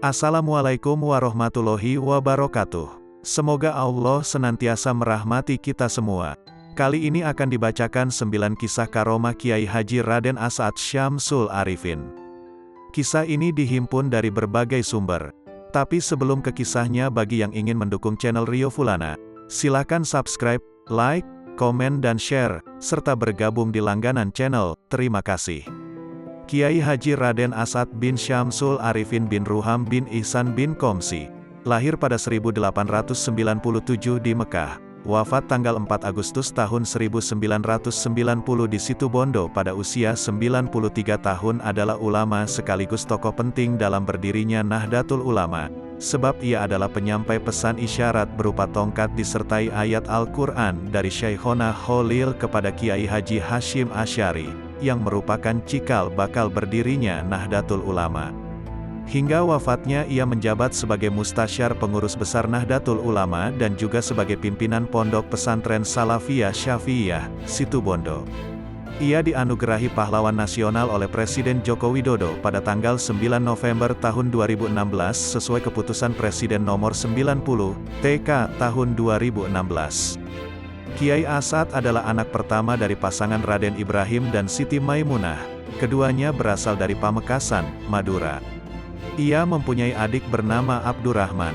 Assalamualaikum warahmatullahi wabarakatuh. Semoga Allah senantiasa merahmati kita semua. Kali ini akan dibacakan 9 kisah karomah Kiai Haji Raden As'ad Syamsul Arifin. Kisah ini dihimpun dari berbagai sumber. Tapi sebelum ke kisahnya, bagi yang ingin mendukung channel Rio Fulana, silakan subscribe, like, komen dan share, serta bergabung di langganan channel. Terima kasih. Kiai Haji Raden As'ad bin Syamsul Arifin bin Ruham bin Ihsan bin Komsi, lahir pada 1897 di Mekah, wafat tanggal 4 Agustus tahun 1990 di Situbondo pada usia 93 tahun, adalah ulama sekaligus tokoh penting dalam berdirinya Nahdlatul Ulama, sebab ia adalah penyampai pesan isyarat berupa tongkat disertai ayat Al-Quran dari Syekhona Khalil kepada Kiai Haji Hashim Asy'ari, yang merupakan cikal bakal berdirinya Nahdlatul Ulama. Hingga wafatnya ia menjabat sebagai Mustasyar Pengurus Besar Nahdlatul Ulama dan juga sebagai pimpinan Pondok Pesantren Salafiyah Syafi'iyah, Situbondo. Ia dianugerahi Pahlawan Nasional oleh Presiden Joko Widodo pada tanggal 9 November tahun 2016 sesuai keputusan Presiden nomor 90, TK, tahun 2016. Kiai As'ad adalah anak pertama dari pasangan Raden Ibrahim dan Siti Maimunah. Keduanya berasal dari Pamekasan, Madura. Ia mempunyai adik bernama Abdurrahman.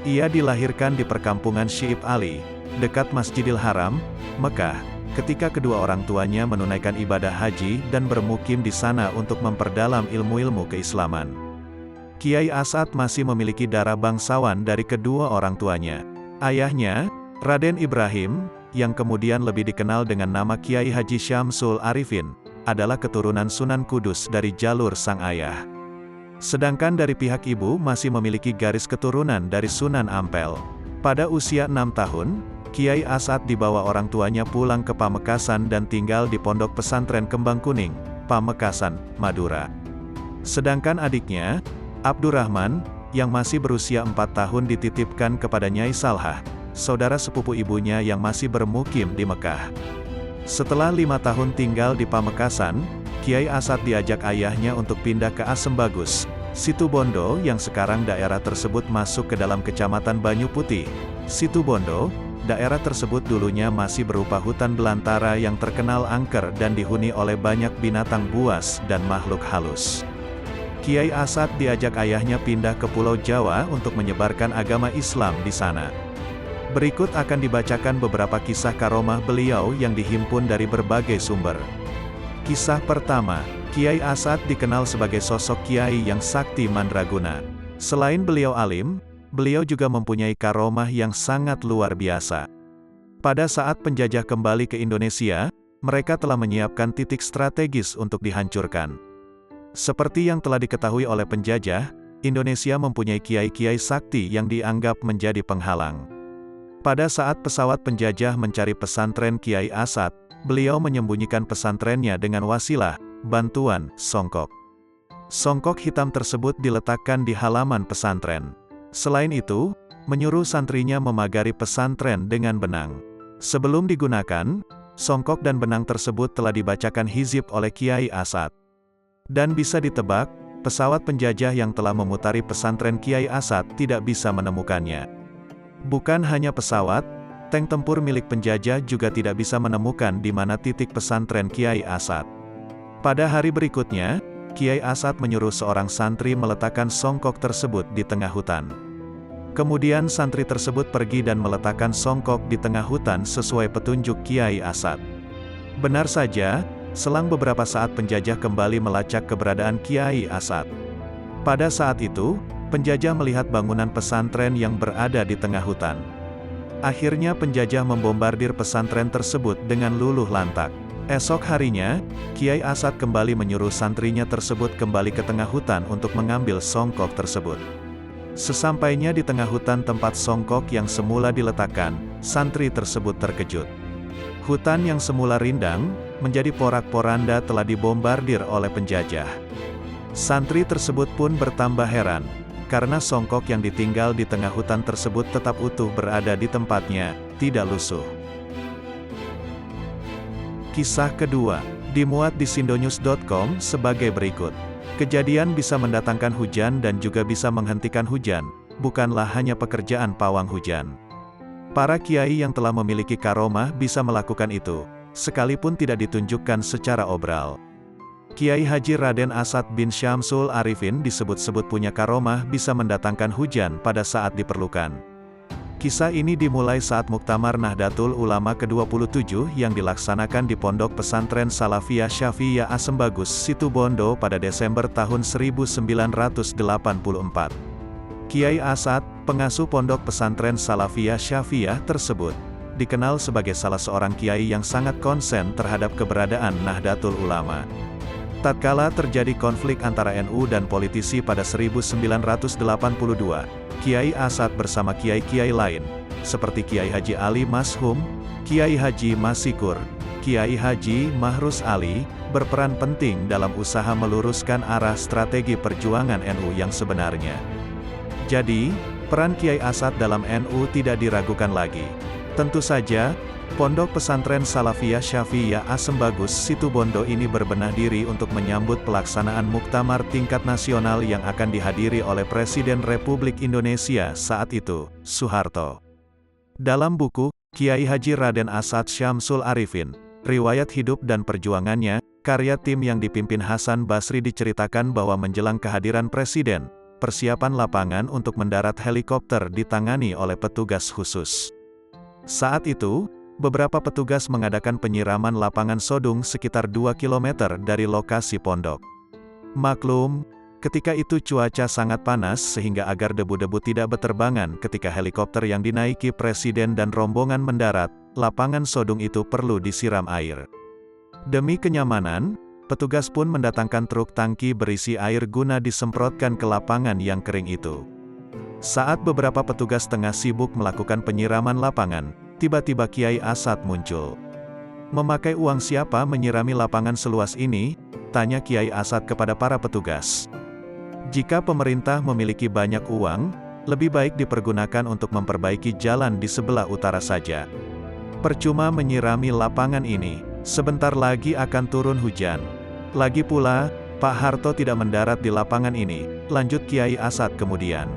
Ia dilahirkan di perkampungan Syi'ib Ali, dekat Masjidil Haram, Mekah, ketika kedua orang tuanya menunaikan ibadah haji dan bermukim di sana untuk memperdalam ilmu-ilmu keislaman. Kiai As'ad masih memiliki darah bangsawan dari kedua orang tuanya. Ayahnya, Raden Ibrahim, yang kemudian lebih dikenal dengan nama Kiai Haji Syamsul Arifin, adalah keturunan Sunan Kudus dari jalur sang ayah. Sedangkan dari pihak ibu masih memiliki garis keturunan dari Sunan Ampel. Pada usia 6 tahun, Kiai As'ad dibawa orang tuanya pulang ke Pamekasan dan tinggal di Pondok Pesantren Kembang Kuning, Pamekasan, Madura. Sedangkan adiknya, Abdurrahman, yang masih berusia 4 tahun dititipkan kepada Nyai Salhah, saudara sepupu ibunya yang masih bermukim di Mekah. Setelah 5 tahun tinggal di Pamekasan, Kiai As'ad diajak ayahnya untuk pindah ke Asem Bagus, Situbondo, yang sekarang daerah tersebut masuk ke dalam Kecamatan Banyu Putih, Situbondo. Daerah tersebut dulunya masih berupa hutan belantara yang terkenal angker dan dihuni oleh banyak binatang buas dan makhluk halus. Kiai As'ad diajak ayahnya pindah ke Pulau Jawa untuk menyebarkan agama Islam di sana. Berikut akan dibacakan beberapa kisah karomah beliau yang dihimpun dari berbagai sumber. Kisah pertama, Kiai As'ad dikenal sebagai sosok kiai yang sakti mandraguna. Selain beliau alim, beliau juga mempunyai karomah yang sangat luar biasa. Pada saat penjajah kembali ke Indonesia, mereka telah menyiapkan titik strategis untuk dihancurkan. Seperti yang telah diketahui oleh penjajah, Indonesia mempunyai kiai-kiai sakti yang dianggap menjadi penghalang. Pada saat pesawat penjajah mencari pesantren Kiai As'ad, beliau menyembunyikan pesantrennya dengan wasilah, bantuan, songkok. Songkok hitam tersebut diletakkan di halaman pesantren. Selain itu, menyuruh santrinya memagari pesantren dengan benang. Sebelum digunakan, songkok dan benang tersebut telah dibacakan hizib oleh Kiai As'ad. Dan bisa ditebak, pesawat penjajah yang telah memutari pesantren Kiai As'ad tidak bisa menemukannya. Bukan hanya pesawat, tank tempur milik penjajah juga tidak bisa menemukan di mana titik pesantren Kiai As'ad. Pada hari berikutnya, Kiai As'ad menyuruh seorang santri meletakkan songkok tersebut di tengah hutan. Kemudian santri tersebut pergi dan meletakkan songkok di tengah hutan sesuai petunjuk Kiai As'ad. Benar saja, selang beberapa saat penjajah kembali melacak keberadaan Kiai As'ad. Pada saat itu, penjajah melihat bangunan pesantren yang berada di tengah hutan. Akhirnya penjajah membombardir pesantren tersebut dengan luluh lantak. Esok harinya, Kiai As'ad kembali menyuruh santrinya tersebut kembali ke tengah hutan untuk mengambil songkok tersebut. Sesampainya di tengah hutan tempat songkok yang semula diletakkan, santri tersebut terkejut. Hutan yang semula rindang, menjadi porak-poranda telah dibombardir oleh penjajah. Santri tersebut pun bertambah heran, karena songkok yang ditinggal di tengah hutan tersebut tetap utuh berada di tempatnya, tidak lusuh. Kisah kedua, dimuat di sindonews.com sebagai berikut. Kejadian bisa mendatangkan hujan dan juga bisa menghentikan hujan, bukanlah hanya pekerjaan pawang hujan. Para kiai yang telah memiliki karomah bisa melakukan itu, sekalipun tidak ditunjukkan secara obral. Kiai Haji Raden Asad bin Syamsul Arifin disebut-sebut punya karomah bisa mendatangkan hujan pada saat diperlukan. Kisah ini dimulai saat Muktamar Nahdlatul Ulama ke-27 yang dilaksanakan di Pondok Pesantren Salafiyah Syafi'iyah Asembagus, Situbondo pada Desember tahun 1984. Kiai Asad, pengasuh Pondok Pesantren Salafiyah Syafi'iyah tersebut, dikenal sebagai salah seorang kiai yang sangat konsen terhadap keberadaan Nahdlatul Ulama. Tatkala terjadi konflik antara NU dan politisi pada 1982, Kiai Asad bersama kiai-kiai lain, seperti Kiai Haji Ali Mashum, Kiai Haji Masikur, Kiai Haji Mahrus Ali, berperan penting dalam usaha meluruskan arah strategi perjuangan NU yang sebenarnya. Jadi, peran Kiai Asad dalam NU tidak diragukan lagi. Tentu saja, Pondok Pesantren Salafiyah Syafi'iyah Asembagus Situbondo ini berbenah diri untuk menyambut pelaksanaan muktamar tingkat nasional yang akan dihadiri oleh Presiden Republik Indonesia saat itu, Soeharto. Dalam buku, Kiai Haji Raden Asad Syamsul Arifin, Riwayat Hidup dan Perjuangannya, karya tim yang dipimpin Hasan Basri diceritakan bahwa menjelang kehadiran Presiden, persiapan lapangan untuk mendarat helikopter ditangani oleh petugas khusus. Saat itu, beberapa petugas mengadakan penyiraman lapangan sodung sekitar 2 km dari lokasi pondok. Maklum, ketika itu cuaca sangat panas sehingga agar debu-debu tidak berterbangan ketika helikopter yang dinaiki Presiden dan rombongan mendarat, lapangan sodung itu perlu disiram air. Demi kenyamanan, petugas pun mendatangkan truk tangki berisi air guna disemprotkan ke lapangan yang kering itu. Saat beberapa petugas tengah sibuk melakukan penyiraman lapangan, tiba-tiba Kiai Asad muncul. "Memakai uang siapa menyirami lapangan seluas ini?" tanya Kiai Asad kepada para petugas. "Jika pemerintah memiliki banyak uang, lebih baik dipergunakan untuk memperbaiki jalan di sebelah utara saja. Percuma menyirami lapangan ini, sebentar lagi akan turun hujan. Lagi pula, Pak Harto tidak mendarat di lapangan ini," lanjut Kiai Asad kemudian.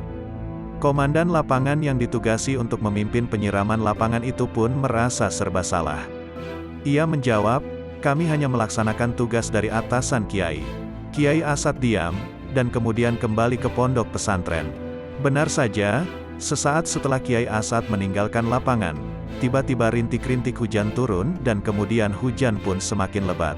Komandan lapangan yang ditugasi untuk memimpin penyiraman lapangan itu pun merasa serba salah. Ia menjawab, "Kami hanya melaksanakan tugas dari atasan Kiai." Kiai Asad diam, dan kemudian kembali ke pondok pesantren. Benar saja, sesaat setelah Kiai Asad meninggalkan lapangan, tiba-tiba rintik-rintik hujan turun dan kemudian hujan pun semakin lebat.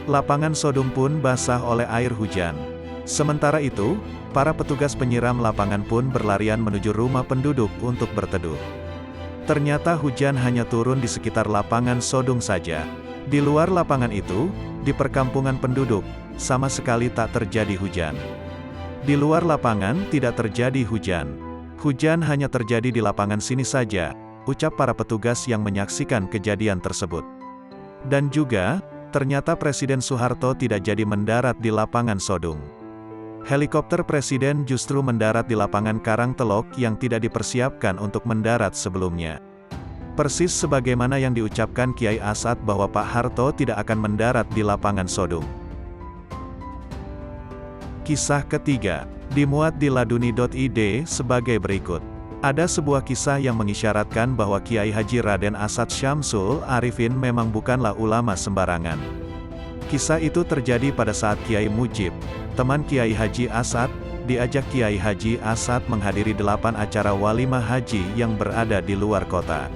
Lapangan sodung pun basah oleh air hujan. Sementara itu, para petugas penyiram lapangan pun berlarian menuju rumah penduduk untuk berteduh. Ternyata hujan hanya turun di sekitar lapangan sodung saja. Di luar lapangan itu, di perkampungan penduduk, sama sekali tak terjadi hujan. Di luar lapangan tidak terjadi hujan. Hujan hanya terjadi di lapangan sini saja, ucap para petugas yang menyaksikan kejadian tersebut. Dan juga, ternyata Presiden Soeharto tidak jadi mendarat di lapangan sodung. Helikopter Presiden justru mendarat di lapangan Karangtelok yang tidak dipersiapkan untuk mendarat sebelumnya. Persis sebagaimana yang diucapkan Kiai Asad bahwa Pak Harto tidak akan mendarat di lapangan sodung. Kisah ketiga, dimuat di laduni.id sebagai berikut. Ada sebuah kisah yang mengisyaratkan bahwa Kiai Haji Raden Asad Syamsul Arifin memang bukanlah ulama sembarangan. Kisah itu terjadi pada saat Kiai Mujib, teman Kiai Haji Asad, diajak Kiai Haji Asad menghadiri 8 acara walimah haji yang berada di luar kota.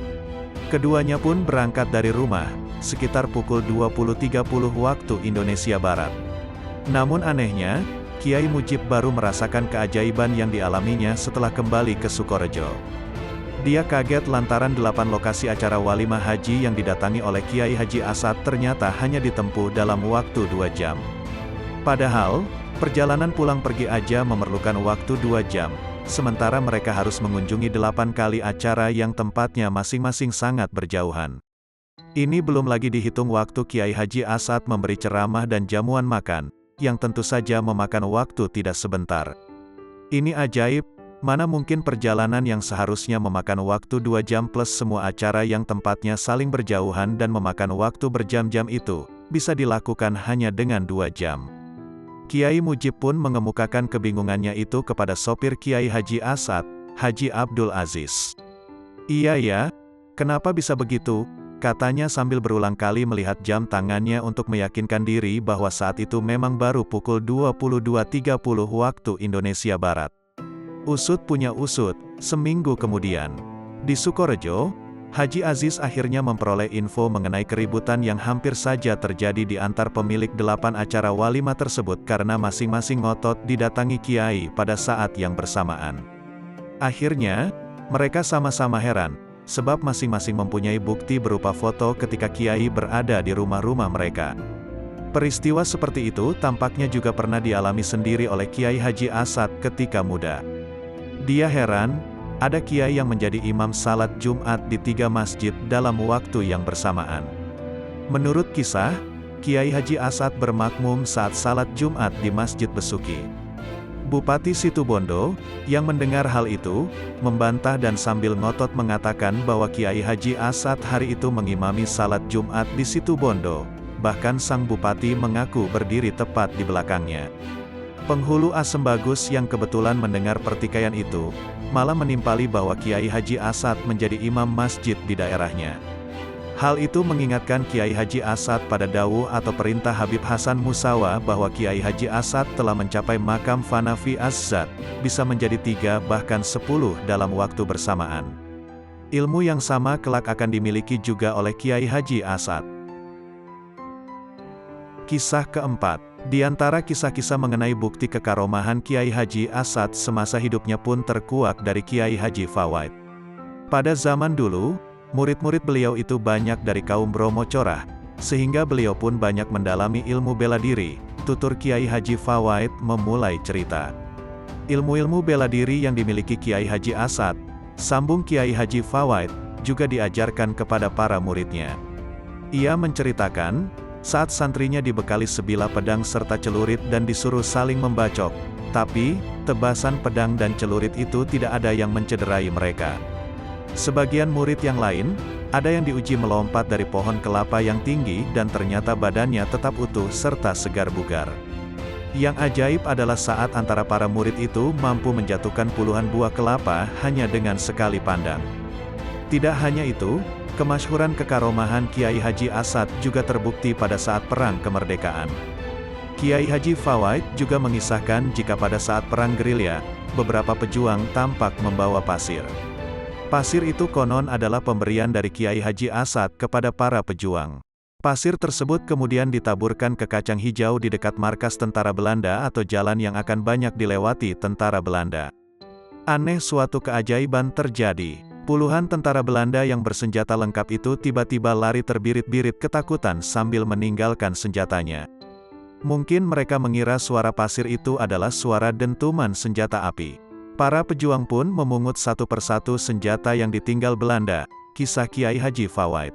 Keduanya pun berangkat dari rumah, sekitar pukul 20.30 waktu Indonesia Barat. Namun anehnya, Kiai Mujib baru merasakan keajaiban yang dialaminya setelah kembali ke Sukorejo. Dia kaget lantaran 8 lokasi acara walimah haji yang didatangi oleh Kiai Haji Asad ternyata hanya ditempuh dalam waktu 2 jam. Padahal, perjalanan pulang pergi aja memerlukan waktu 2 jam, sementara mereka harus mengunjungi 8 kali acara yang tempatnya masing-masing sangat berjauhan. Ini belum lagi dihitung waktu Kiai Haji Asad memberi ceramah dan jamuan makan, yang tentu saja memakan waktu tidak sebentar. Ini ajaib. Mana mungkin perjalanan yang seharusnya memakan waktu 2 jam plus semua acara yang tempatnya saling berjauhan dan memakan waktu berjam-jam itu, bisa dilakukan hanya dengan 2 jam. Kiai Mujib pun mengemukakan kebingungannya itu kepada sopir Kiai Haji Asad, Haji Abdul Aziz. "Iya ya, kenapa bisa begitu?" katanya sambil berulang kali melihat jam tangannya untuk meyakinkan diri bahwa saat itu memang baru pukul 22.30 waktu Indonesia Barat. Usut punya usut, seminggu kemudian, di Sukorejo, Haji Aziz akhirnya memperoleh info mengenai keributan yang hampir saja terjadi di antar pemilik 8 acara walimah tersebut karena masing-masing ngotot didatangi Kiai pada saat yang bersamaan. Akhirnya, mereka sama-sama heran, sebab masing-masing mempunyai bukti berupa foto ketika Kiai berada di rumah-rumah mereka. Peristiwa seperti itu tampaknya juga pernah dialami sendiri oleh Kiai Haji Asad ketika muda. Dia heran, ada kiai yang menjadi imam salat Jumat di 3 masjid dalam waktu yang bersamaan. Menurut kisah, Kiai Haji Asad bermakmum saat salat Jumat di Masjid Besuki. Bupati Situbondo, yang mendengar hal itu, membantah dan sambil ngotot mengatakan bahwa Kiai Haji Asad hari itu mengimami salat Jumat di Situbondo, bahkan sang bupati mengaku berdiri tepat di belakangnya. Penghulu Asem Bagus yang kebetulan mendengar pertikaian itu, malah menimpali bahwa Kiai Haji Asad menjadi imam masjid di daerahnya. Hal itu mengingatkan Kiai Haji Asad pada dawuh atau perintah Habib Hasan Musawa bahwa Kiai Haji Asad telah mencapai makam fana fi az-zat, bisa menjadi 3 bahkan 10 dalam waktu bersamaan. Ilmu yang sama kelak akan dimiliki juga oleh Kiai Haji Asad. Kisah keempat. Di antara kisah-kisah mengenai bukti kekaromahan Kiai Haji Asad semasa hidupnya pun terkuak dari Kiai Haji Fawaid. Pada zaman dulu, murid-murid beliau itu banyak dari kaum Bromo Corah, sehingga beliau pun banyak mendalami ilmu bela diri. Tutur Kiai Haji Fawaid memulai cerita. Ilmu-ilmu bela diri yang dimiliki Kiai Haji Asad, sambung Kiai Haji Fawaid, juga diajarkan kepada para muridnya. Ia menceritakan, saat santrinya dibekali sebilah pedang serta celurit dan disuruh saling membacok, tapi, tebasan pedang dan celurit itu tidak ada yang mencederai mereka. Sebagian murid yang lain, ada yang diuji melompat dari pohon kelapa yang tinggi dan ternyata badannya tetap utuh serta segar bugar. Yang ajaib adalah saat antara para murid itu mampu menjatuhkan puluhan buah kelapa hanya dengan sekali pandang. Tidak hanya itu, kemasyhuran kekaromahan Kiai Haji Asad juga terbukti pada saat Perang Kemerdekaan. Kiai Haji Fawaid juga mengisahkan jika pada saat perang gerilya, beberapa pejuang tampak membawa pasir. Pasir itu konon adalah pemberian dari Kiai Haji Asad kepada para pejuang. Pasir tersebut kemudian ditaburkan ke kacang hijau di dekat markas tentara Belanda atau jalan yang akan banyak dilewati tentara Belanda. Aneh, suatu keajaiban terjadi. Puluhan tentara Belanda yang bersenjata lengkap itu tiba-tiba lari terbirit-birit ketakutan sambil meninggalkan senjatanya. Mungkin mereka mengira suara pasir itu adalah suara dentuman senjata api. Para pejuang pun memungut satu persatu senjata yang ditinggal Belanda. Kisah Kiai Haji Fawaid.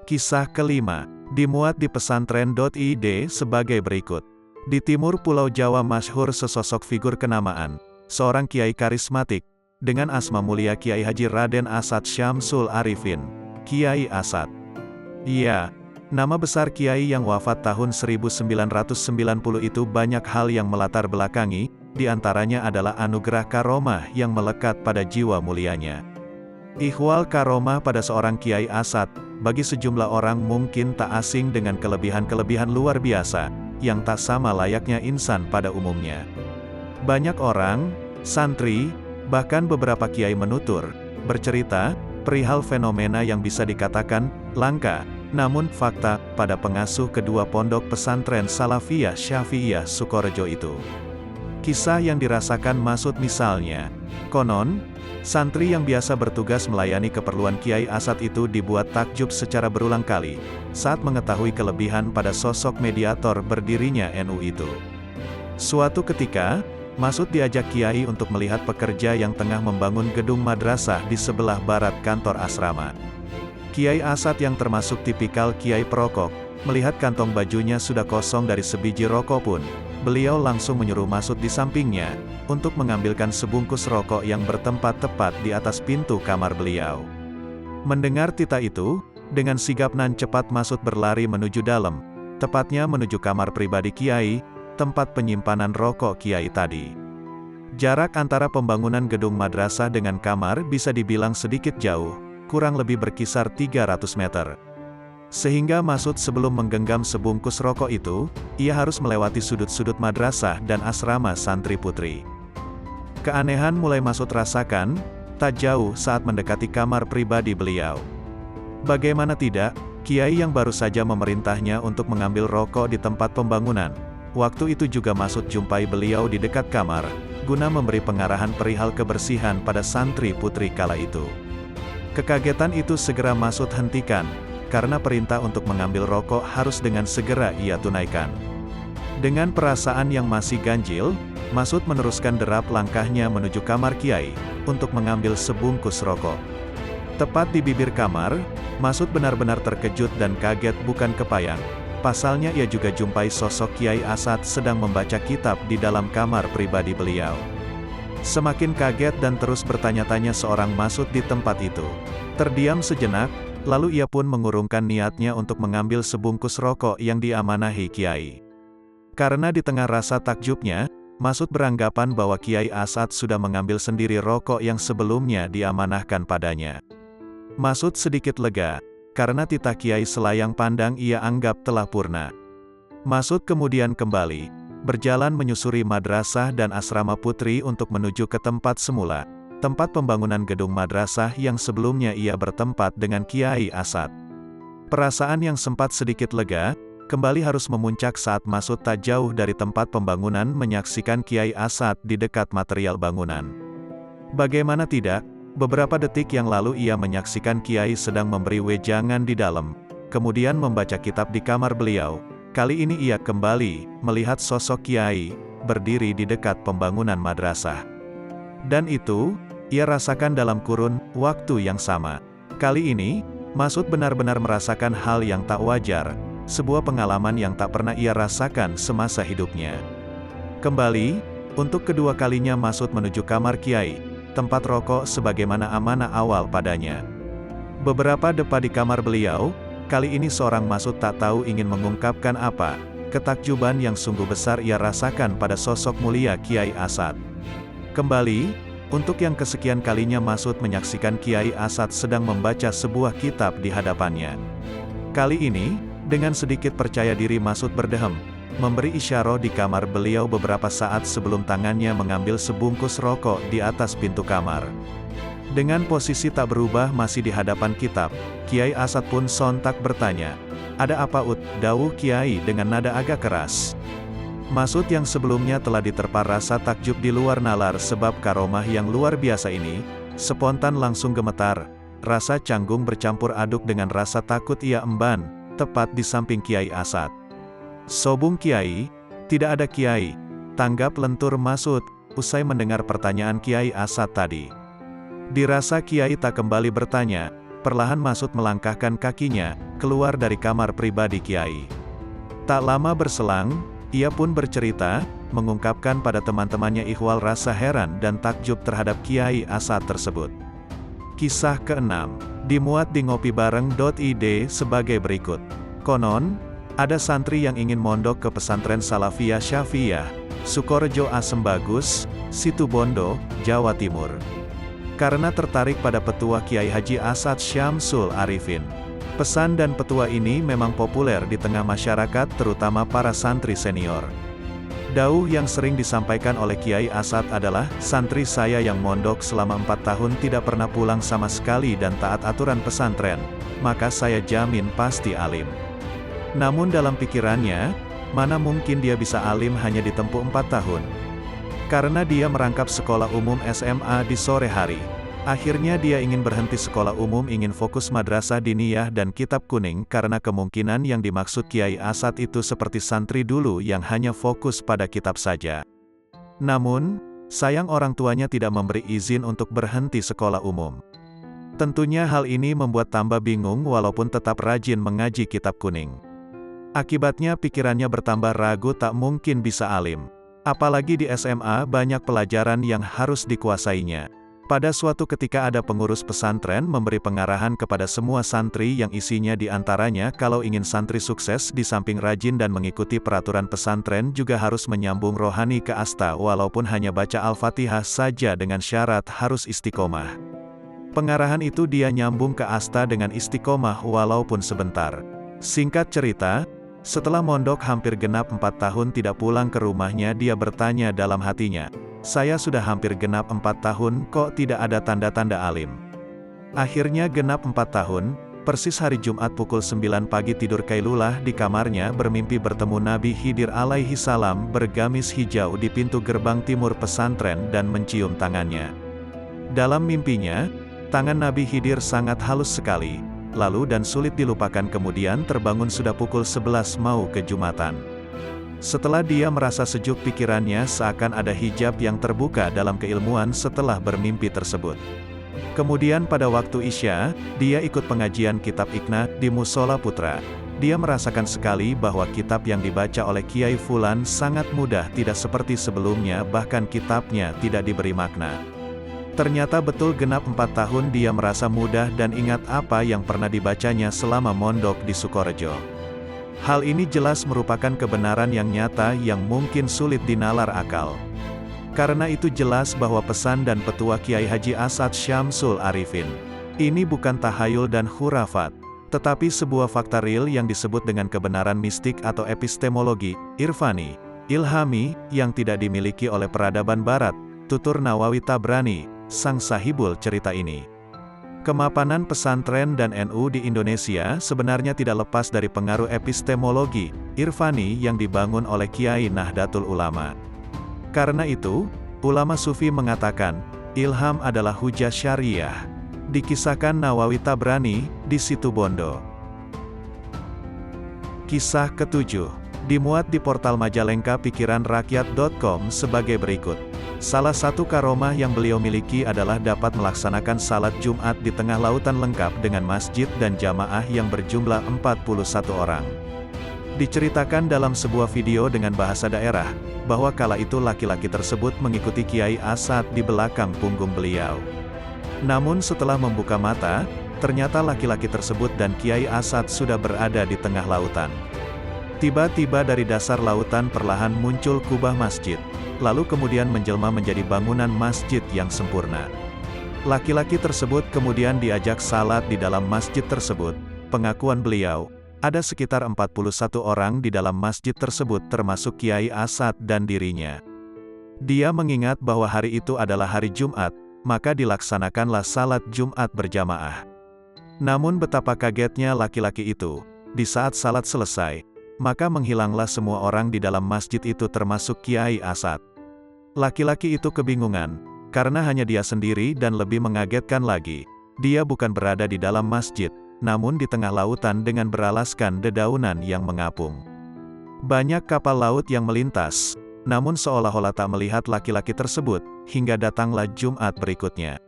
Kisah kelima, dimuat di pesantren.id sebagai berikut. Di timur Pulau Jawa masyhur sesosok figur kenamaan, seorang kiai karismatik, dengan asma mulia Kiai Haji Raden Asad Syamsul Arifin, Kiai Asad. Iya, nama besar Kiai yang wafat tahun 1990 itu banyak hal yang melatar belakangi, di antaranya adalah anugerah karomah yang melekat pada jiwa mulianya. Ihwal karomah pada seorang Kiai Asad, bagi sejumlah orang mungkin tak asing dengan kelebihan-kelebihan luar biasa, yang tak sama layaknya insan pada umumnya. Banyak orang, santri, bahkan beberapa kiai menutur, bercerita, perihal fenomena yang bisa dikatakan langka, namun fakta, pada pengasuh kedua pondok pesantren Salafiyah Syafi'iyah Sukorejo itu. Kisah yang dirasakan Masud misalnya, konon, santri yang biasa bertugas melayani keperluan Kiai Asad itu dibuat takjub secara berulang kali, saat mengetahui kelebihan pada sosok mediator berdirinya NU itu. Suatu ketika, Masud diajak Kiai untuk melihat pekerja yang tengah membangun gedung madrasah di sebelah barat kantor asrama. Kiai Asad yang termasuk tipikal Kiai perokok, melihat kantong bajunya sudah kosong dari sebiji rokok pun, beliau langsung menyuruh Masud di sampingnya, untuk mengambilkan sebungkus rokok yang bertempat tepat di atas pintu kamar beliau. Mendengar titah itu, dengan sigap nan cepat Masud berlari menuju dalam, tepatnya menuju kamar pribadi Kiai, tempat penyimpanan rokok kiai tadi. Jarak antara pembangunan gedung madrasah dengan kamar bisa dibilang sedikit jauh, kurang lebih berkisar 300 meter. Sehingga Masud sebelum menggenggam sebungkus rokok itu, ia harus melewati sudut-sudut madrasah dan asrama santri putri. Keanehan mulai Masud rasakan, tak jauh saat mendekati kamar pribadi beliau. Bagaimana tidak, kiai yang baru saja memerintahnya untuk mengambil rokok di tempat pembangunan. Waktu itu juga Masud jumpai beliau di dekat kamar, guna memberi pengarahan perihal kebersihan pada santri putri kala itu. Kekagetan itu segera Masud hentikan, karena perintah untuk mengambil rokok harus dengan segera ia tunaikan. Dengan perasaan yang masih ganjil, Masud meneruskan derap langkahnya menuju kamar kiai, untuk mengambil sebungkus rokok. Tepat di bibir kamar, Masud benar-benar terkejut dan kaget bukan kepayang. Pasalnya ia juga jumpai sosok Kiai Asad sedang membaca kitab di dalam kamar pribadi beliau. Semakin kaget dan terus bertanya-tanya seorang Masud di tempat itu. Terdiam sejenak, lalu ia pun mengurungkan niatnya untuk mengambil sebungkus rokok yang diamanahi Kiai. Karena di tengah rasa takjubnya, Masud beranggapan bahwa Kiai Asad sudah mengambil sendiri rokok yang sebelumnya diamanahkan padanya. Masud sedikit lega, karena titah Kiai selayang pandang ia anggap telah purna. Masud kemudian kembali, berjalan menyusuri madrasah dan asrama putri untuk menuju ke tempat semula, tempat pembangunan gedung madrasah yang sebelumnya ia bertempat dengan Kiai Asad. Perasaan yang sempat sedikit lega, kembali harus memuncak saat Masud tak jauh dari tempat pembangunan menyaksikan Kiai Asad di dekat material bangunan. Bagaimana tidak, beberapa detik yang lalu ia menyaksikan Kiai sedang memberi wejangan di dalam, kemudian membaca kitab di kamar beliau. Kali ini ia kembali melihat sosok Kiai berdiri di dekat pembangunan madrasah. Dan itu, ia rasakan dalam kurun waktu yang sama. Kali ini, Masud benar-benar merasakan hal yang tak wajar, sebuah pengalaman yang tak pernah ia rasakan semasa hidupnya. Kembali, untuk kedua kalinya Masud menuju kamar Kiai, tempat rokok sebagaimana amanah awal padanya. Beberapa depa di kamar beliau, kali ini seorang Masud tak tahu ingin mengungkapkan apa, ketakjuban yang sungguh besar ia rasakan pada sosok mulia Kiai Asad. Kembali, untuk yang kesekian kalinya Masud menyaksikan Kiai Asad sedang membaca sebuah kitab di hadapannya. Kali ini, dengan sedikit percaya diri Masud berdehem, memberi isyarat di kamar beliau beberapa saat sebelum tangannya mengambil sebungkus rokok di atas pintu kamar. Dengan posisi tak berubah masih di hadapan kitab, Kiai Asad pun sontak bertanya, "Ada apa Ut?" dawuh Kiai dengan nada agak keras. Masud yang sebelumnya telah diterpa rasa takjub di luar nalar sebab karomah yang luar biasa ini, spontan langsung gemetar, rasa canggung bercampur aduk dengan rasa takut ia emban, tepat di samping Kiai Asad. "Sobung Kiai, tidak ada Kiai," tanggap lentur Masud, usai mendengar pertanyaan Kiai Asad tadi. Dirasa Kiai tak kembali bertanya, perlahan Masud melangkahkan kakinya, keluar dari kamar pribadi Kiai. Tak lama berselang, ia pun bercerita, mengungkapkan pada teman-temannya ihwal rasa heran dan takjub terhadap Kiai Asad tersebut. Kisah ke-6, dimuat di ngopibareng.id sebagai berikut. Konon, ada santri yang ingin mondok ke pesantren Salafiyah Syafiyah, Sukorejo Asem Bagus, Situbondo, Jawa Timur. Karena tertarik pada petua Kiai Haji Asad Syamsul Arifin. Pesan dan petua ini memang populer di tengah masyarakat terutama para santri senior. Dawuh yang sering disampaikan oleh Kiai Asad adalah, "Santri saya yang mondok selama 4 tahun tidak pernah pulang sama sekali dan taat aturan pesantren, maka saya jamin pasti alim." Namun dalam pikirannya, mana mungkin dia bisa alim hanya ditempuh 4 tahun. Karena dia merangkap sekolah umum SMA di sore hari. Akhirnya dia ingin berhenti sekolah umum, ingin fokus madrasah diniyah dan kitab kuning karena kemungkinan yang dimaksud Kiai Asad itu seperti santri dulu yang hanya fokus pada kitab saja. Namun, sayang orang tuanya tidak memberi izin untuk berhenti sekolah umum. Tentunya hal ini membuat tambah bingung walaupun tetap rajin mengaji kitab kuning. Akibatnya pikirannya bertambah ragu tak mungkin bisa alim. Apalagi di SMA banyak pelajaran yang harus dikuasainya. Pada suatu ketika ada pengurus pesantren memberi pengarahan kepada semua santri yang isinya diantaranya kalau ingin santri sukses di samping rajin dan mengikuti peraturan pesantren juga harus menyambung rohani ke asta walaupun hanya baca Al-Fatihah saja dengan syarat harus istiqomah. Pengarahan itu dia nyambung ke asta dengan istiqomah walaupun sebentar. Singkat cerita, setelah mondok hampir genap 4 tahun tidak pulang ke rumahnya dia bertanya dalam hatinya, saya sudah hampir genap 4 tahun kok tidak ada tanda-tanda alim. Akhirnya genap 4 tahun, persis hari Jumat pukul 9 pagi tidur kailulah di kamarnya bermimpi bertemu Nabi Khidir alaihi salam bergamis hijau di pintu gerbang timur pesantren dan mencium tangannya. Dalam mimpinya, tangan Nabi Khidir sangat halus sekali, lalu dan sulit dilupakan kemudian terbangun sudah pukul 11 mau ke Jumatan. Setelah dia merasa sejuk pikirannya seakan ada hijab yang terbuka dalam keilmuan setelah bermimpi tersebut. Kemudian pada waktu Isya, dia ikut pengajian kitab Iqna di Musola Putra. Dia merasakan sekali bahwa kitab yang dibaca oleh Kiai Fulan sangat mudah tidak seperti sebelumnya bahkan kitabnya tidak diberi makna. Ternyata betul genap 4 tahun dia merasa mudah dan ingat apa yang pernah dibacanya selama mondok di Sukorejo. Hal ini jelas merupakan kebenaran yang nyata yang mungkin sulit dinalar akal. Karena itu jelas bahwa pesan dan petua Kiai Haji As'ad Syamsul Arifin ini bukan tahayul dan khurafat, tetapi sebuah fakta real yang disebut dengan kebenaran mistik atau epistemologi, irfani, ilhami, yang tidak dimiliki oleh peradaban barat, tutur Nawawi Tabrani, sang sahibul cerita ini. Kemapanan pesantren dan NU di Indonesia sebenarnya tidak lepas dari pengaruh epistemologi, irfani yang dibangun oleh Kiai Nahdlatul Ulama. Karena itu, ulama sufi mengatakan, ilham adalah hujah syariah. Dikisahkan Nawawi Tabrani, di Situbondo. Kisah ketujuh, dimuat di portal Majalengka Pikiranrakyat.com sebagai berikut. Salah satu karomah yang beliau miliki adalah dapat melaksanakan salat Jumat di tengah lautan lengkap dengan masjid dan jamaah yang berjumlah 41 orang. Diceritakan dalam sebuah video dengan bahasa daerah, bahwa kala itu laki-laki tersebut mengikuti Kiai As'ad di belakang punggung beliau. Namun setelah membuka mata, ternyata laki-laki tersebut dan Kiai As'ad sudah berada di tengah lautan. Tiba-tiba dari dasar lautan perlahan muncul kubah masjid, lalu kemudian menjelma menjadi bangunan masjid yang sempurna. Laki-laki tersebut kemudian diajak salat di dalam masjid tersebut. Pengakuan beliau, ada sekitar 41 orang di dalam masjid tersebut termasuk Kiai As'ad dan dirinya. Dia mengingat bahwa hari itu adalah hari Jumat, maka dilaksanakanlah salat Jumat berjamaah. Namun betapa kagetnya laki-laki itu, di saat salat selesai, maka menghilanglah semua orang di dalam masjid itu termasuk Kiai As'ad. Laki-laki itu kebingungan, karena hanya dia sendiri dan lebih mengagetkan lagi, dia bukan berada di dalam masjid, namun di tengah lautan dengan beralaskan dedaunan yang mengapung. Banyak kapal laut yang melintas, namun seolah-olah tak melihat laki-laki tersebut, hingga datanglah Jumat berikutnya.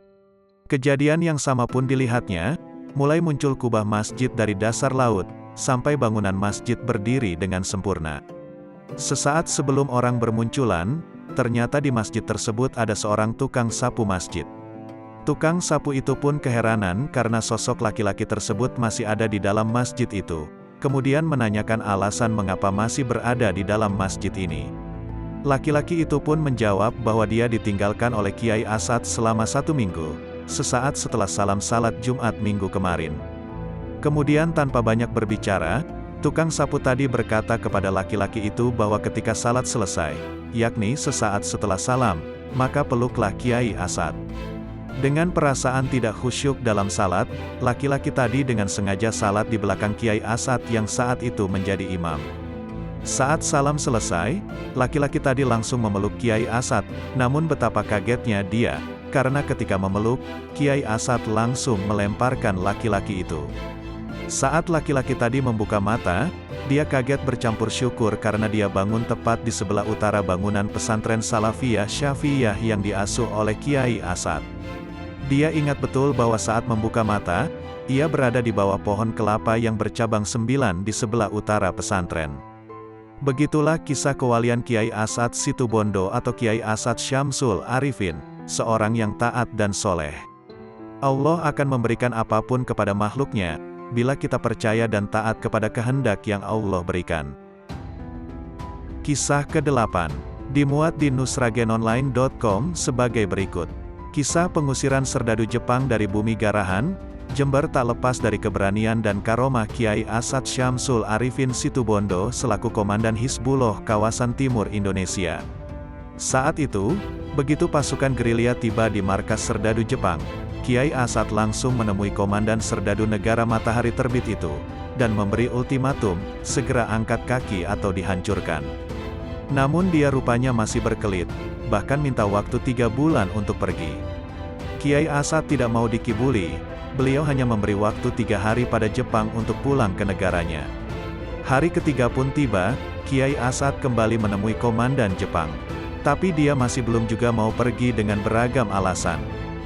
Kejadian yang sama pun dilihatnya, mulai muncul kubah masjid dari dasar laut, sampai bangunan masjid berdiri dengan sempurna. Sesaat sebelum orang bermunculan, ternyata di masjid tersebut ada seorang tukang sapu masjid. Tukang sapu itu pun keheranan karena sosok laki-laki tersebut masih ada di dalam masjid itu, kemudian menanyakan alasan mengapa masih berada di dalam masjid ini. Laki-laki itu pun menjawab bahwa dia ditinggalkan oleh Kiai As'ad selama 1 minggu, sesaat setelah salam salat Jumat minggu kemarin. Kemudian tanpa banyak berbicara, tukang sapu tadi berkata kepada laki-laki itu bahwa ketika salat selesai, yakni sesaat setelah salam, maka peluklah Kiai As'ad. Dengan perasaan tidak khusyuk dalam salat, laki-laki tadi dengan sengaja salat di belakang Kiai As'ad yang saat itu menjadi imam. Saat salam selesai, laki-laki tadi langsung memeluk Kiai As'ad, namun betapa kagetnya dia, karena ketika memeluk, Kiai As'ad langsung melemparkan laki-laki itu. Saat laki-laki tadi membuka mata, dia kaget bercampur syukur karena dia bangun tepat di sebelah utara bangunan pesantren Salafiyah Syafi'iyah yang diasuh oleh Kiai As'ad. Dia ingat betul bahwa saat membuka mata, ia berada di bawah pohon kelapa yang bercabang 9 di sebelah utara pesantren. Begitulah kisah kewalian Kiai As'ad Situbondo atau Kiai As'ad Syamsul Arifin, seorang yang taat dan soleh. Allah akan memberikan apapun kepada makhluknya, bila kita percaya dan taat kepada kehendak yang Allah berikan. Kisah ke-8 dimuat di nusragenonline.com sebagai berikut. Kisah pengusiran serdadu Jepang dari bumi Garahan, Jember tak lepas dari keberanian dan karomah Kiai Asad Syamsul Arifin Situbondo selaku Komandan Hizbullah kawasan timur Indonesia. Saat itu, begitu pasukan gerilya tiba di markas serdadu Jepang, Kiai Asad langsung menemui Komandan Serdadu Negara Matahari Terbit itu, dan memberi ultimatum, segera angkat kaki atau dihancurkan. Namun dia rupanya masih berkelit, bahkan minta waktu 3 bulan untuk pergi. Kiai Asad tidak mau dikibuli, beliau hanya memberi waktu 3 hari pada Jepang untuk pulang ke negaranya. Hari ketiga pun tiba, Kiai Asad kembali menemui Komandan Jepang. Tapi dia masih belum juga mau pergi dengan beragam alasan.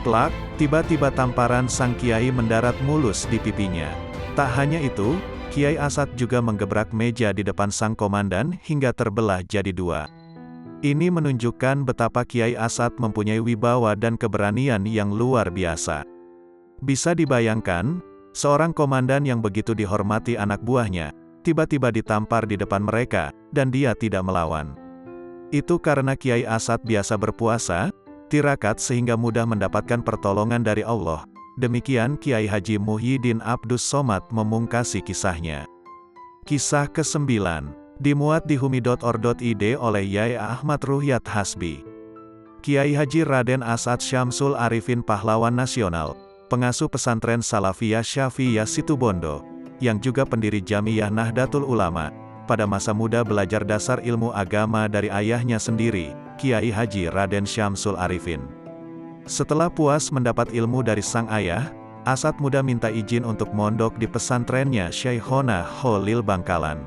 Plak, tiba-tiba tamparan sang Kiai mendarat mulus di pipinya. Tak hanya itu, Kiai Asad juga menggebrak meja di depan sang komandan hingga terbelah jadi 2. Ini menunjukkan betapa Kiai Asad mempunyai wibawa dan keberanian yang luar biasa. Bisa dibayangkan, seorang komandan yang begitu dihormati anak buahnya, tiba-tiba ditampar di depan mereka, dan dia tidak melawan. Itu karena Kiai Asad biasa berpuasa, tirakat sehingga mudah mendapatkan pertolongan dari Allah. Demikian Kiai Haji Muhyiddin Abdus Somad memungkasi kisahnya. Kisah ke-9, dimuat di humi.or.id oleh Yai Ahmad Ruhyat Hasbi. Kiai Haji Raden Asad Syamsul Arifin pahlawan nasional, pengasuh pesantren Salafiyah Syafiyah Situbondo, yang juga pendiri Jamiyah Nahdlatul Ulama, pada masa muda belajar dasar ilmu agama dari ayahnya sendiri, Kiai Haji Raden Syamsul Arifin. Setelah puas mendapat ilmu dari sang ayah, Asad muda minta izin untuk mondok di pesantrennya Syekhona Kholil Bangkalan.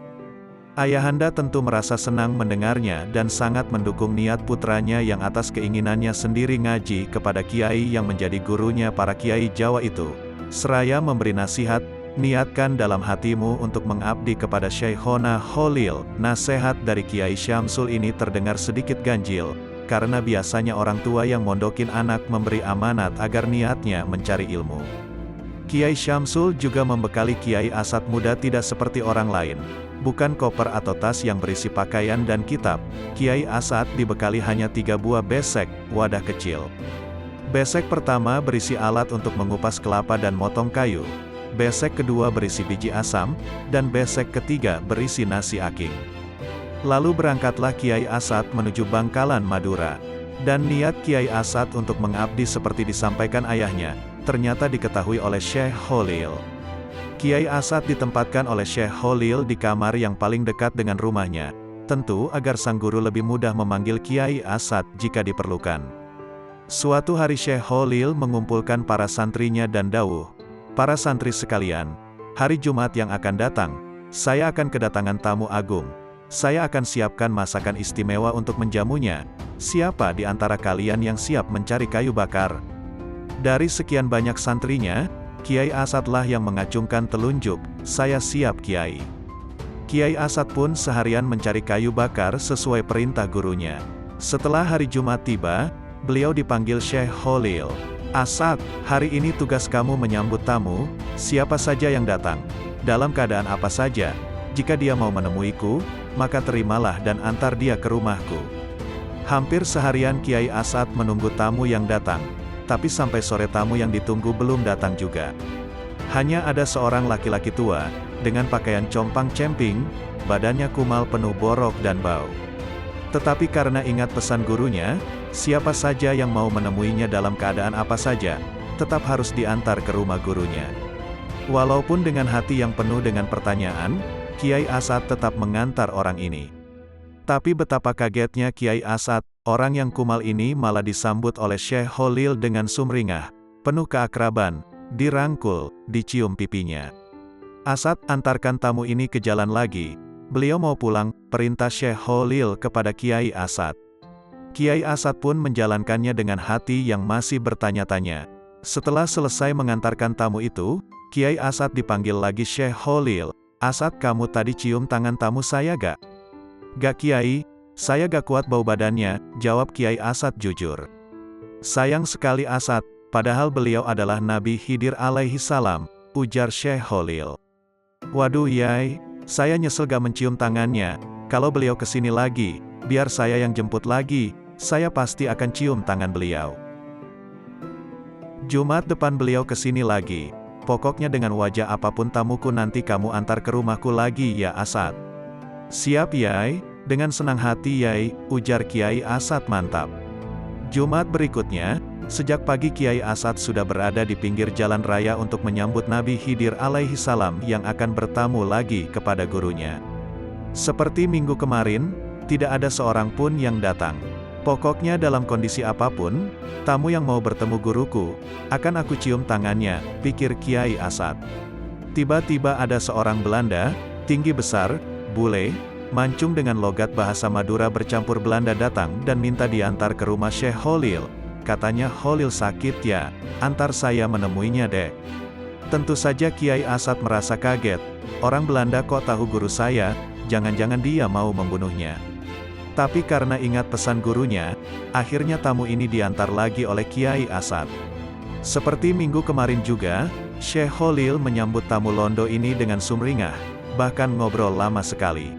Ayahanda tentu merasa senang mendengarnya dan sangat mendukung niat putranya yang atas keinginannya sendiri ngaji kepada kiai yang menjadi gurunya para kiai Jawa itu. Seraya memberi nasihat, niatkan dalam hatimu untuk mengabdi kepada Syekhona Kholil. Nasihat dari Kiai Syamsul ini terdengar sedikit ganjil, karena biasanya orang tua yang mondokin anak memberi amanat agar niatnya mencari ilmu. Kiai Syamsul juga membekali Kiai Asad muda tidak seperti orang lain. Bukan koper atau tas yang berisi pakaian dan kitab, Kiai Asad dibekali hanya 3 buah besek, wadah kecil. Besek pertama berisi alat untuk mengupas kelapa dan motong kayu. Besek kedua berisi biji asam, dan besek ketiga berisi nasi aking. Lalu berangkatlah Kiai Asad menuju Bangkalan, Madura. Dan niat Kiai Asad untuk mengabdi seperti disampaikan ayahnya, ternyata diketahui oleh Syekh Kholil. Kiai Asad ditempatkan oleh Syekh Kholil di kamar yang paling dekat dengan rumahnya, tentu agar sang guru lebih mudah memanggil Kiai Asad jika diperlukan. Suatu hari Syekh Kholil mengumpulkan para santrinya dan dawuh, "Para santri sekalian, hari Jumat yang akan datang, saya akan kedatangan tamu agung. Saya akan siapkan masakan istimewa untuk menjamunya. Siapa di antara kalian yang siap mencari kayu bakar?" Dari sekian banyak santrinya, Kiai Asadlah yang mengacungkan telunjuk, "Saya siap Kiai." Kiai Asad pun seharian mencari kayu bakar sesuai perintah gurunya. Setelah hari Jumat tiba, beliau dipanggil Syekh Kholil. "Asad, hari ini tugas kamu menyambut tamu, siapa saja yang datang, dalam keadaan apa saja. Jika dia mau menemuiku, maka terimalah dan antar dia ke rumahku." Hampir seharian Kiai Asad menunggu tamu yang datang. Tapi sampai sore tamu yang ditunggu belum datang juga. Hanya ada seorang laki-laki tua, dengan pakaian compang-camping, badannya kumal penuh borok dan bau. Tetapi karena ingat pesan gurunya, siapa saja yang mau menemuinya dalam keadaan apa saja, tetap harus diantar ke rumah gurunya. Walaupun dengan hati yang penuh dengan pertanyaan, Kiai Asad tetap mengantar orang ini. Tapi betapa kagetnya Kiai Asad, orang yang kumal ini malah disambut oleh Syekh Kholil dengan sumringah, penuh keakraban, dirangkul, dicium pipinya. "Asad, antarkan tamu ini ke jalan lagi. Beliau mau pulang," perintah Syekh Kholil kepada Kiai Asad. Kiai Asad pun menjalankannya dengan hati yang masih bertanya-tanya. Setelah selesai mengantarkan tamu itu, Kiai Asad dipanggil lagi Syekh Kholil. "Asad, kamu tadi cium tangan tamu saya gak?" "Gak Kiai, saya gak kuat bau badannya," jawab Kiai Asad jujur. Sayang sekali Asad, padahal beliau adalah Nabi Khidir alaihi salam, ujar Syekh Khalil. Waduh Yai, saya nyesel gak mencium tangannya, kalau beliau kesini lagi, biar saya yang jemput lagi, saya pasti akan cium tangan beliau. Jumat depan beliau kesini lagi, pokoknya dengan wajah apapun tamuku nanti kamu antar ke rumahku lagi ya Asad. Siap Yai, dengan senang hati Yai, ujar Kiai Asad mantap. Jumat berikutnya, sejak pagi Kiai Asad sudah berada di pinggir jalan raya untuk menyambut Nabi Khidir alaihi salam yang akan bertamu lagi kepada gurunya. Seperti minggu kemarin, tidak ada seorang pun yang datang. Pokoknya dalam kondisi apapun, tamu yang mau bertemu guruku, akan aku cium tangannya, pikir Kiai Asad. Tiba-tiba ada seorang Belanda, tinggi besar, bule, mancung dengan logat bahasa Madura bercampur Belanda datang dan minta diantar ke rumah Syekh Khalil. Katanya Khalil sakit ya, antar saya menemuinya dek. Tentu saja Kiai Asad merasa kaget, orang Belanda kok tahu guru saya, jangan-jangan dia mau membunuhnya. Tapi karena ingat pesan gurunya, akhirnya tamu ini diantar lagi oleh Kiai Asad. Seperti minggu kemarin juga, Syekh Khalil menyambut tamu Londo ini dengan sumringah, bahkan ngobrol lama sekali.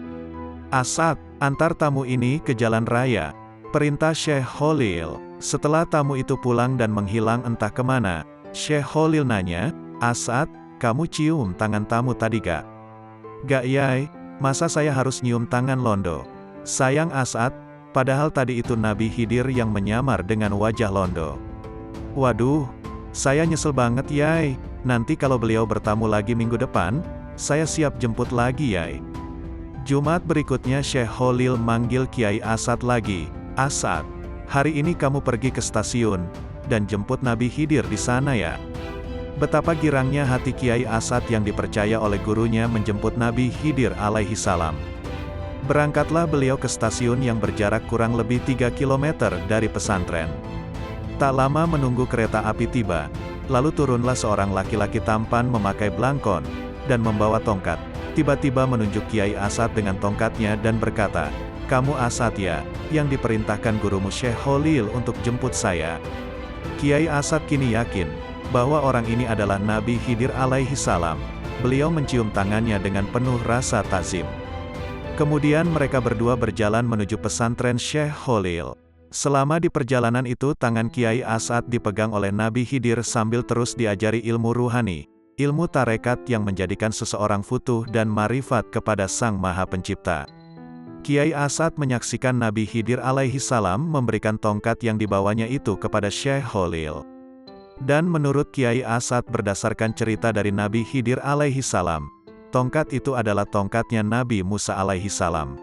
Asad, antar tamu ini ke jalan raya, perintah Syekh Khalil. Setelah tamu itu pulang dan menghilang entah kemana, Syekh Khalil nanya, Asad, kamu cium tangan tamu tadi gak? Gak Yai, masa saya harus nyium tangan Londo? Sayang Asad, padahal tadi itu Nabi Khidir yang menyamar dengan wajah Londo. Waduh, saya nyesel banget Yai, nanti kalau beliau bertamu lagi minggu depan, saya siap jemput lagi Yai. Jumat berikutnya Syekh Khalil manggil Kiai Asad lagi, Asad, hari ini kamu pergi ke stasiun, dan jemput Nabi Khidir di sana ya. Betapa girangnya hati Kiai Asad yang dipercaya oleh gurunya menjemput Nabi Khidir alaihi salam. Berangkatlah beliau ke stasiun yang berjarak kurang lebih 3 km dari pesantren. Tak lama menunggu kereta api tiba, lalu turunlah seorang laki-laki tampan memakai blangkon, dan membawa tongkat. Tiba-tiba menunjuk Kiai Asad dengan tongkatnya dan berkata, kamu Asad ya, yang diperintahkan gurumu Syekh Khalil untuk jemput saya. Kiai Asad kini yakin, bahwa orang ini adalah Nabi Khidir alaihi salam. Beliau mencium tangannya dengan penuh rasa takzim. Kemudian mereka berdua berjalan menuju pesantren Syekh Khalil. Selama di perjalanan itu tangan Kiai Asad dipegang oleh Nabi Khidir sambil terus diajari ilmu ruhani, ilmu tarekat yang menjadikan seseorang futuh dan marifat kepada Sang Maha Pencipta. Kiai Asad menyaksikan Nabi Khidir alaihi salam memberikan tongkat yang dibawanya itu kepada Syekh Khalil. Dan menurut Kiai Asad berdasarkan cerita dari Nabi Khidir alaihi salam, tongkat itu adalah tongkatnya Nabi Musa alaihi salam.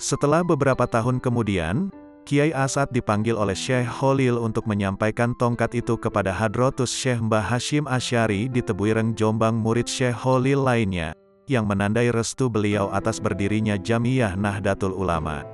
Setelah beberapa tahun kemudian, Kiai Asad dipanggil oleh Syekh Khalil untuk menyampaikan tongkat itu kepada Hadratus Syekh Mbah Hashim Asy'ari di Tebuireng Jombang murid Syekh Khalil lainnya, yang menandai restu beliau atas berdirinya Jamiyah Nahdlatul Ulama.